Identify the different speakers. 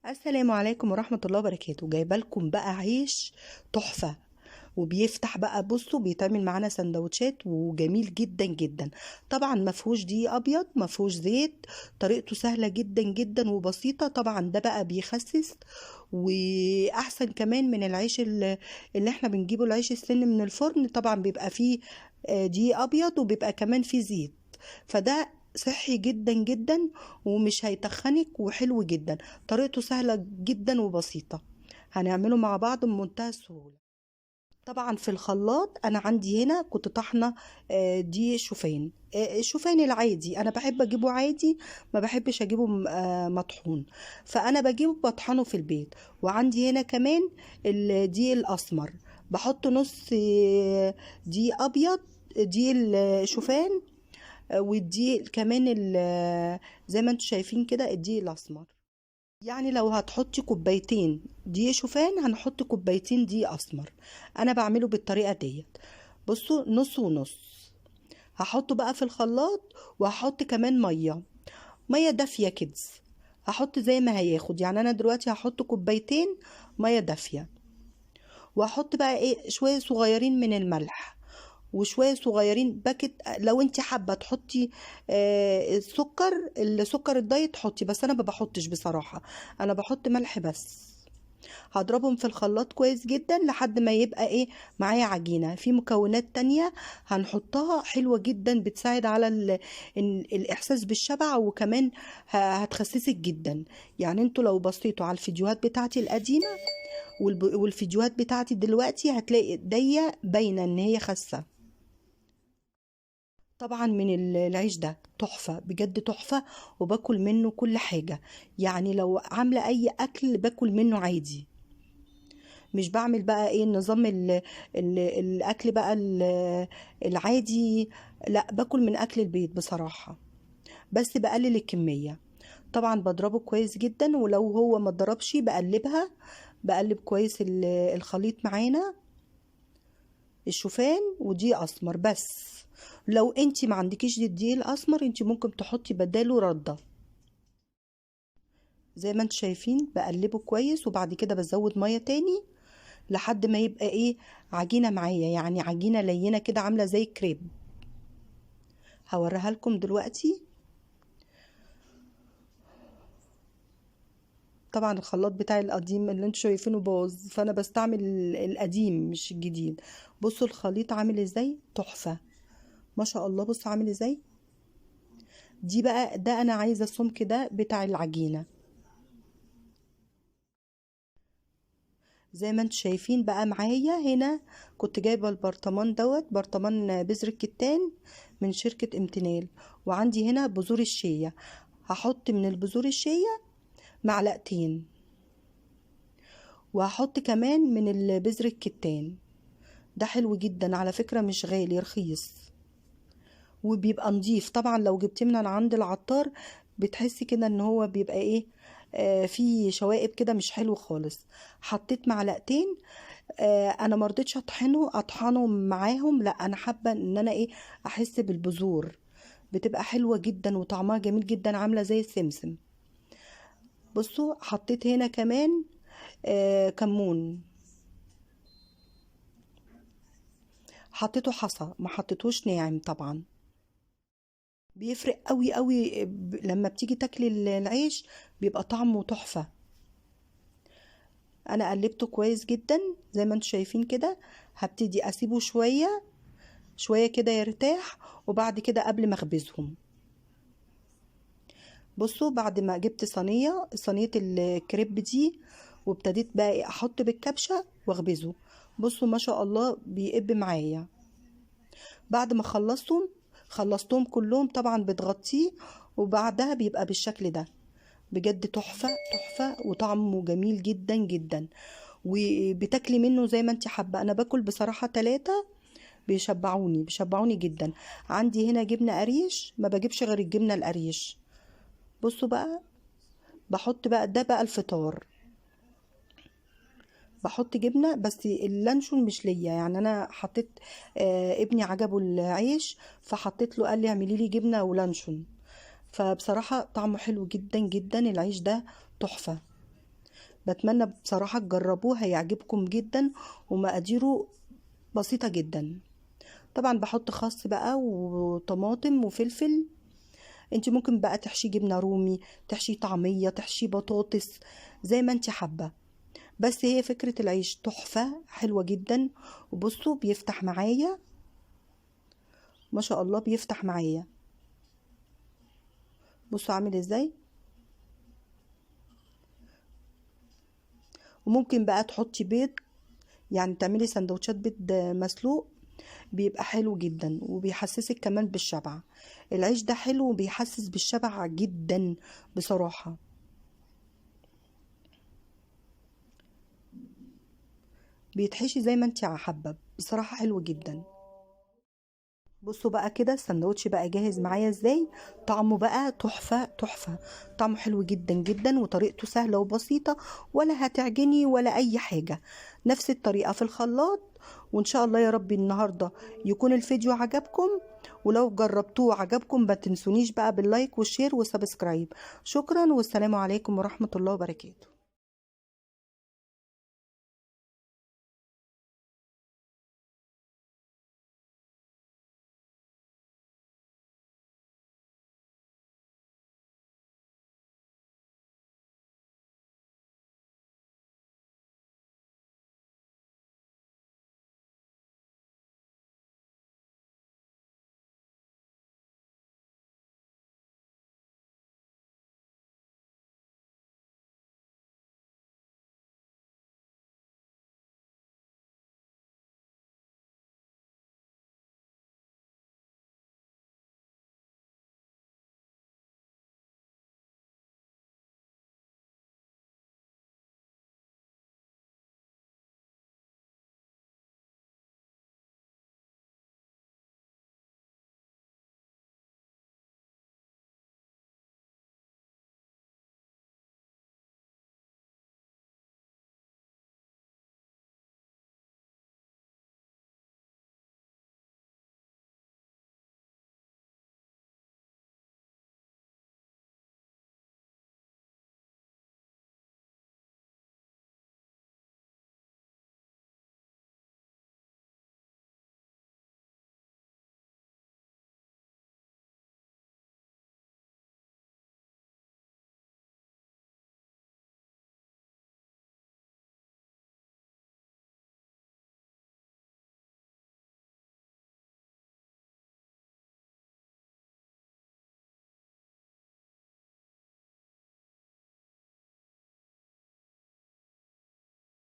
Speaker 1: السلام عليكم ورحمة الله وبركاته. جايبه لكم بقى عيش تحفة وبيفتح بقى. بصوا بيتعمل معانا سندوتشات وجميل جدا جدا. طبعا ما فيهوش دقيق ابيض، ما فيهوش زيت. طريقته سهلة جدا جدا وبسيطة. طبعا ده بقى بيخسس واحسن كمان من العيش اللي احنا بنجيبه، العيش السن من الفرن. طبعا بيبقى فيه دقيق ابيض وبيبقى كمان فيه زيت. فده صحي جدا جدا ومش هيتخنك وحلو جدا. طريقته سهلة جدا وبسيطة. هنعمله مع بعض بمنتهى السهولة. طبعا في الخلاط انا عندي هنا كنت طحنه دي شوفان. الشوفان العادي انا بحب اجيبه عادي، ما بحبش اجيبه مطحون. فانا بجيبه بطحنه في البيت. وعندي هنا كمان الدقيق الاسمر، بحط نص دقيق ابيض، دقيق الشوفان، والدقيق كمان زي ما انتم شايفين كده الدقيق الاسمر. يعني لو هتحطي كوبايتين دقيق شوفان هنحط كوبايتين دقيق اسمر. انا بعمله بالطريقه ديت. بصوا نص ونص. هحطه بقى في الخلاط وهحط كمان ميه دافيه كده. هحط زي ما هياخد. يعني انا دلوقتي هحط كوبايتين ميه دافيه، وهحط بقى ايه شويه صغيرين من الملح، وشويه صغيرين باكت. لو انت حابه تحطي السكر الدايت حطي، بس انا ما بحطش بصراحه. انا بحط ملح بس. هضربهم في الخلاط كويس جدا لحد ما يبقى ايه معايا عجينه. في مكونات تانية هنحطها حلوه جدا بتساعد على الاحساس بالشبع، وكمان هتخسسك جدا. يعني انتوا لو بصيتوا على الفيديوهات بتاعتي القديمه والفيديوهات بتاعتي دلوقتي هتلاقي ايديا باينه ان هي خاسه. طبعا من العيش ده تحفة بجد تحفة، وباكل منه كل حاجة. يعني لو عاملة اي اكل باكل منه عادي. مش بعمل بقى ايه النظام الاكل بقى العادي. لا، باكل من اكل البيت بصراحة، بس بقلل الكمية. طبعا بضربه كويس جدا، ولو هو ما اتضربش بقلب كويس الخليط معانا الشوفان ودقيق اسمر بس. لو انتي ما عندكيش الدقيق الاسمر انتي ممكن تحطي بداله رده. زي ما انتوا شايفين بقلبه كويس، وبعد كده بزود ميه تاني لحد ما يبقى ايه عجينه معايا، يعني عجينه لينه كده عامله زي كريب. هوريها لكم دلوقتي. طبعا الخلاط بتاعي القديم اللي انتوا شايفينه باظ، فانا بستعمل القديم مش الجديد. بصوا الخليط عامل ازاي تحفه، ما شاء الله. بصوا عامل ازاي. دي بقى ده انا عايزه السمك ده بتاع العجينه. زي ما انتوا شايفين بقى معايا هنا كنت جايبه البرطمان دوت، برطمان بذر الكتان من شركه امتنال. وعندي هنا بذور الشيا. هحط من البذور الشيا معلقتين، وهحط كمان من البذر الكتان. ده حلو جدا على فكره، مش غالي، رخيص وبيبقى نضيف. طبعا لو جبتيه من عند العطار بتحسي كده ان هو بيبقى ايه في شوائب كده مش حلو خالص. حطيت معلقتين. انا مرضتش اطحنه معاهم، لا انا حابه ان انا ايه احس بالبذور. بتبقى حلوه جدا وطعمها جميل جدا عامله زي السمسم. بصوا حطيت هنا كمان كمون. حطيته حصى ما حطيتوش ناعم. طبعا بيفرق قوي قوي لما بتيجي تاكلي العيش بيبقى طعمه تحفه. انا قلبته كويس جدا زي ما انتم شايفين كده. هبتدي اسيبه شويه شويه كده يرتاح، وبعد كده قبل ما اخبزهم. بصوا بعد ما جبت صينيه الكريب دي، وابتديت بقى احط بالكبشه واخبزه. بصوا ما شاء الله بيقب معايا. بعد ما خلصتهم كلهم طبعا بتغطيه، وبعدها بيبقى بالشكل ده. بجد تحفة تحفة وطعمه جميل جدا جدا. وبتاكلي منه زي ما انت حابة. انا باكل بصراحة 3 بيشبعوني جدا. عندي هنا جبنة قريش، ما بجيبش غير الجبنة القريش. بصوا بقى بحط بقى ده بقى الفطار. بحط جبنة بس اللانشون مش ليا. يعني انا حطيت ابني عجبه العيش فحطيت له، قال لي اعملي لي جبنة ولانشون. فبصراحة طعمه حلو جدا جدا العيش ده تحفة. بتمنى بصراحة تجربوه، هيعجبكم جدا، ومقاديره بسيطة جدا. طبعا بحط خس بقى وطماطم وفلفل. انت ممكن بقى تحشي جبنة رومي، تحشي طعمية، تحشي بطاطس، زي ما انت حابة. بس هي فكرة العيش تحفة حلوة جدا. وبصوا بيفتح معايا، ما شاء الله بيفتح معايا. بصوا عامل ازاي. وممكن بقى تحطي بيض، يعني تعملي سندوتشات بيض مسلوق، بيبقى حلو جدا وبيحسسك كمان بالشبع. العيش ده حلو وبيحسس بالشبع جدا بصراحة. بيتحشي زي ما انت حابة، بصراحة حلو جدا. بصوا بقى كده السندوتش بقى جاهز معايا ازاي. طعمه بقى تحفة تحفة، طعمه حلو جدا جدا، وطريقته سهلة وبسيطة، ولا هتعجني ولا اي حاجة. نفس الطريقة في الخلاط. وان شاء الله يا رب النهاردة يكون الفيديو عجبكم، ولو جربتوه عجبكم ما تنسونيش بقى باللايك والشير والسبسكرايب. شكرا، والسلام عليكم ورحمة الله وبركاته.